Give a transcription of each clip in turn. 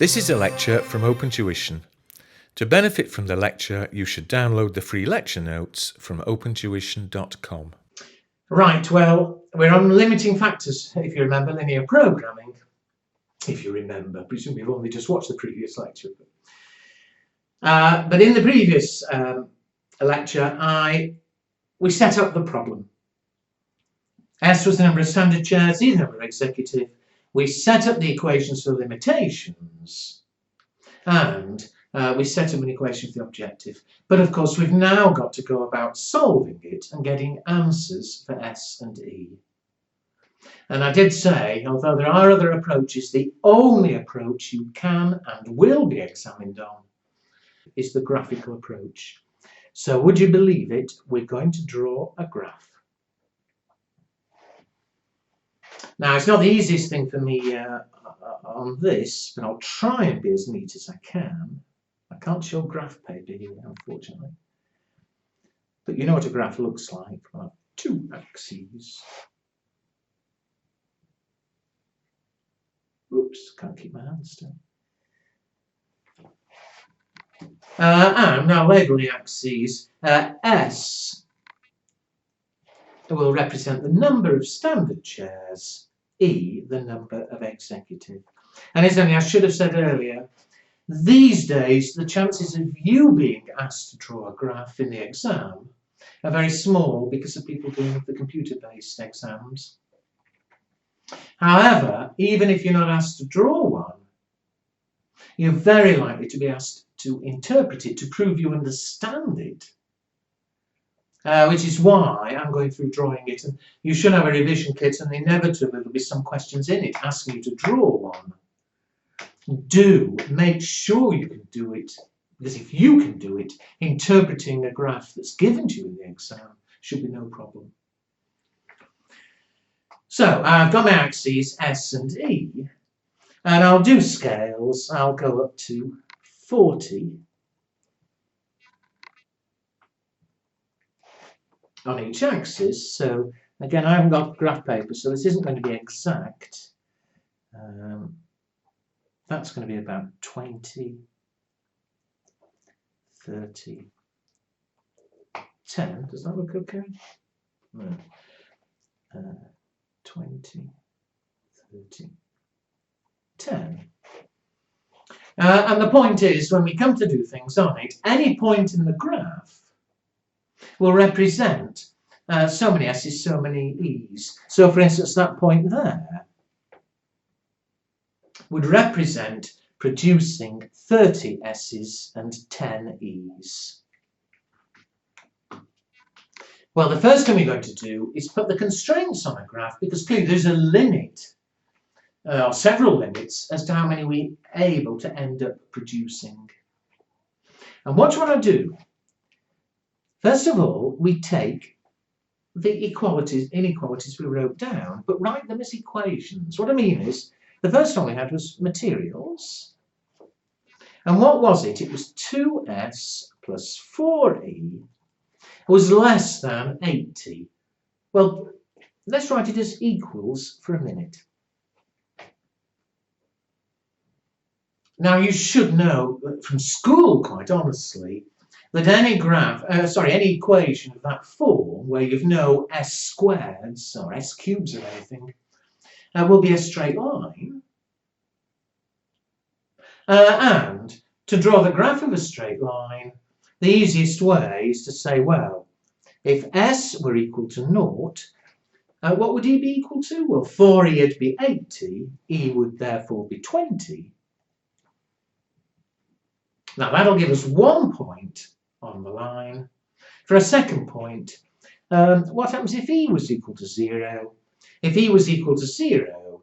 This is a lecture from OpenTuition. To benefit from the lecture, you should download the free lecture notes from opentuition.com. Right, well, we're on limiting factors, if you remember, linear programming. If you remember, presumably you've only just watched the previous lecture. But in the previous lecture, we set up the problem. S was the number of standard chairs, E the number of executive. We set up the equations for limitations, and we set up an equation for the objective. But of course, we've now got to go about solving it and getting answers for S and E. And I did say, although there are other approaches, the only approach you can and will be examined on is the graphical approach. So would you believe it? We're going to draw a graph. Now, it's not the easiest thing for me on this, but I'll try and be as neat as I can. I can't show graph paper here, unfortunately. But you know what a graph looks like. Well, I have two axes. Oops, can't keep my hands still. And now label the axes. S will represent the number of standard chairs, E the number of executive. And incidentally, I should have said earlier, these days the chances of you being asked to draw a graph in the exam are very small because of people doing the computer-based exams. However, even if you're not asked to draw one, you're very likely to be asked to interpret it, to prove you understand it. Which is why I'm going through drawing it, and you should have a revision kit, and inevitably there'll be some questions in it asking you to draw one. Do make sure you can do it, because if you can do it, interpreting a graph that's given to you in the exam should be no problem. So I've got my axes S and E, and I'll do scales. I'll go up to 40 on each axis. So again, I haven't got graph paper, so this isn't going to be exact. That's going to be about 20, 30, 10. Does that look okay? No. 20, 30, 10. And the point is, when we come to do things on it, any point in the graph will represent so many S's, so many E's. So for instance, that point there would represent producing 30 S's and 10 E's. Well, the first thing we're going to do is put the constraints on a graph, because clearly there's a limit, or several limits, as to how many we're able to end up producing. And what do you want to do? First of all, we take the inequalities we wrote down, but write them as equations. What I mean is, the first one we had was materials. And what was it? It was 2S plus 4E was less than 80. Well, let's write it as equals for a minute. Now, you should know from school, quite honestly, that any any equation of that form, where you've no S squareds or S cubes or anything, will be a straight line. And to draw the graph of a straight line, the easiest way is to say, well, if S were equal to 0, what would E be equal to? Well, 4E would be 80, E would therefore be 20. Now that'll give us 1 point on the line. For a second point, what happens if E was equal to 0? If E was equal to 0,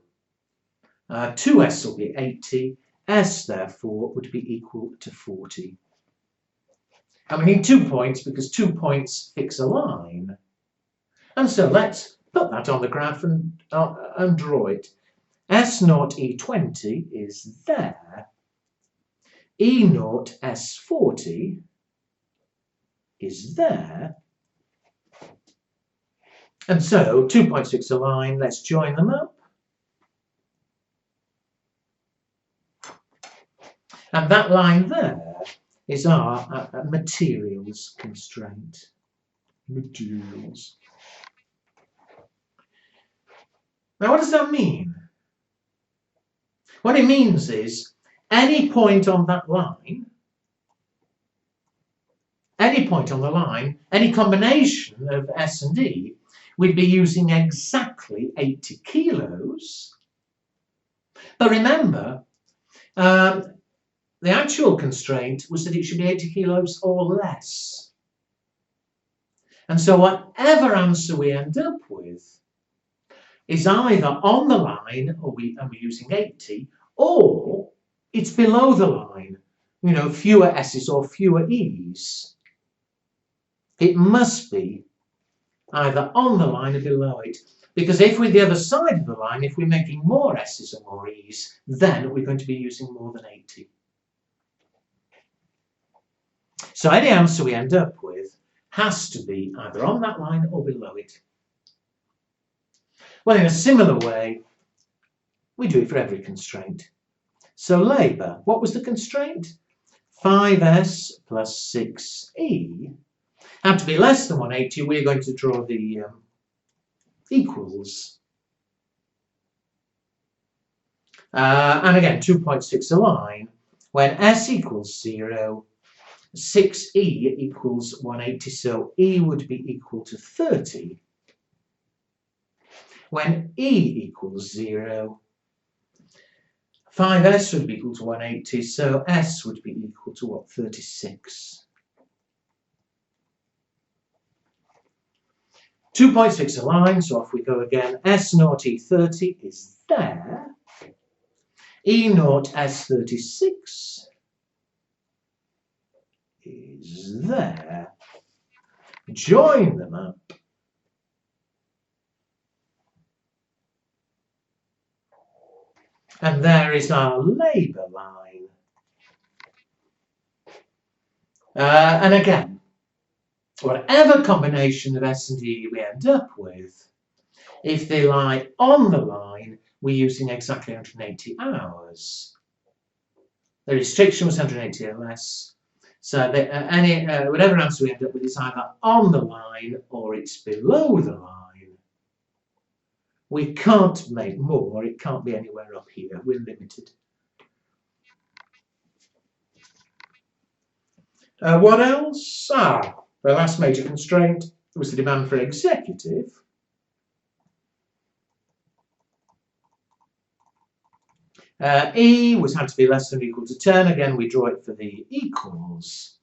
2S will be 80, S therefore would be equal to 40. And we need 2 points because 2 points fix a line. And so let's put that on the graph and draw it. S0 E20 is there. E0 S40 is there. And so 2 points fix a line. Let's join them up. And that line there is our materials constraint. Materials. Now, what does that mean? What it means is any point on that line, any combination of S and E, we'd be using exactly 80 kilos. But remember, the actual constraint was that it should be 80 kilos or less. And so whatever answer we end up with is either on the line, and we're using 80, or it's below the line, you know, fewer S's or fewer E's. It must be either on the line or below it. Because if we're the other side of the line, if we're making more S's or more E's, then we're going to be using more than 80. So any answer we end up with has to be either on that line or below it. Well, in a similar way, we do it for every constraint. So labour, what was the constraint? 5S plus 6E had to be less than 180. We're going to draw the equals. And again, 2.6 a line. When S equals 0, 6E equals 180, so E would be equal to 30. When E equals 0, 5S would be equal to 180, so S would be equal to what, 36. 2.6 a line, so off we go again. S0 E30 is there. E0 S36 is there. Join them up. And there is our labour line. And again, whatever combination of S and E we end up with, if they lie on the line, we're using exactly 180 hours. The restriction was 180 or less. So whatever answer we end up with is either on the line or it's below the line. We can't make more, it can't be anywhere up here, we're limited. What else? The last major constraint was the demand for executive. E had to be less than or equal to 10. Again, we draw it for the equals.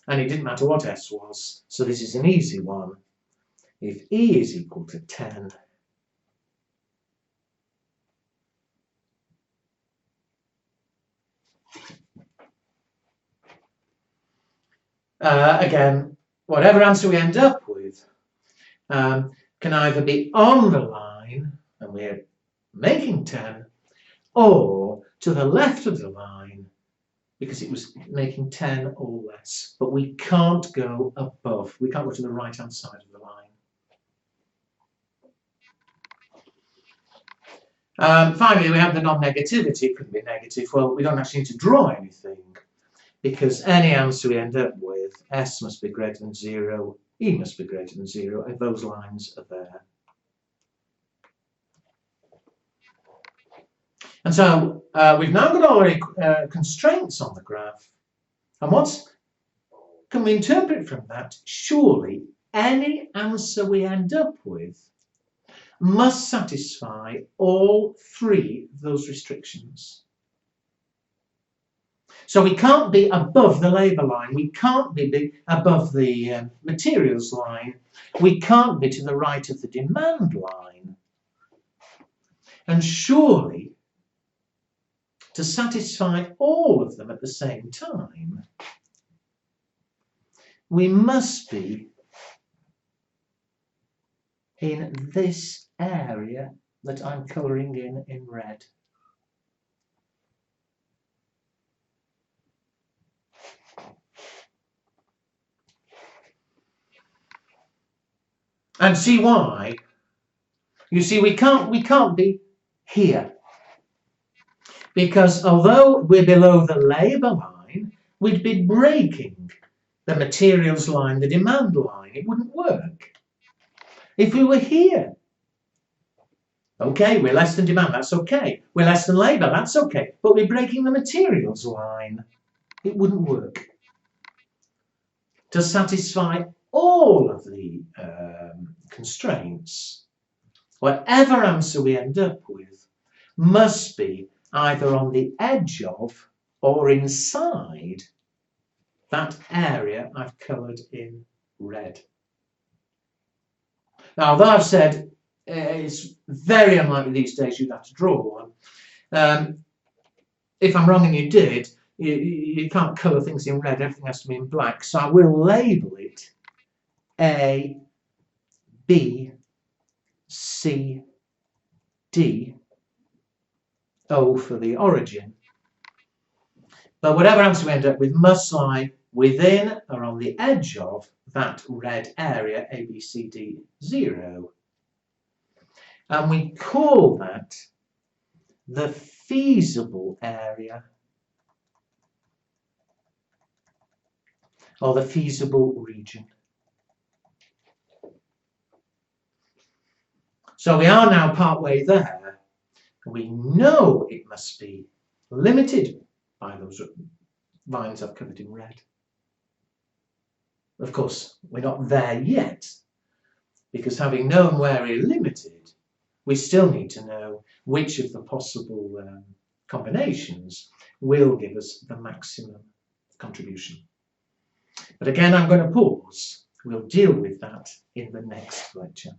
And it didn't matter what S was, so this is an easy one. If E is equal to 10, again, whatever answer we end up with can either be on the line, and we're making 10, or to the left of the line, because it was making 10 or less. But we can't go above, we can't go to the right-hand side of the line. Finally, we have the non-negativity. It couldn't be negative. Well, we don't actually need to draw anything, because any answer we end up with, S must be greater than 0, E must be greater than 0, and those lines are there. And so we've now got all our constraints on the graph. And what can we interpret from that? Surely any answer we end up with must satisfy all three of those restrictions. So we can't be above the labour line, we can't be above the materials line, we can't be to the right of the demand line. And surely, to satisfy all of them at the same time, we must be in this area that I'm colouring in red. And see why? You see, we can't be here. Because although we're below the labour line, we'd be breaking the materials line, the demand line. It wouldn't work. If we were here, okay, we're less than demand, that's okay. We're less than labour, that's okay. But we're breaking the materials line. It wouldn't work. To satisfy all of the constraints, whatever answer we end up with must be either on the edge of or inside that area I've coloured in red. Now, although I've said it's very unlikely these days you'd have to draw one, if I'm wrong and you did, you can't colour things in red, everything has to be in black. So I will label it A, B, C, D, O for the origin. But whatever answer we end up with must lie within or on the edge of that red area, A, B, C, D, 0. And we call that the feasible area, or the feasible region. So we are now partway there. We know it must be limited by those lines I've covered in red. Of course, we're not there yet, because having known where we're limited, we still need to know which of the possible combinations will give us the maximum contribution. But again, I'm going to pause. We'll deal with that in the next lecture.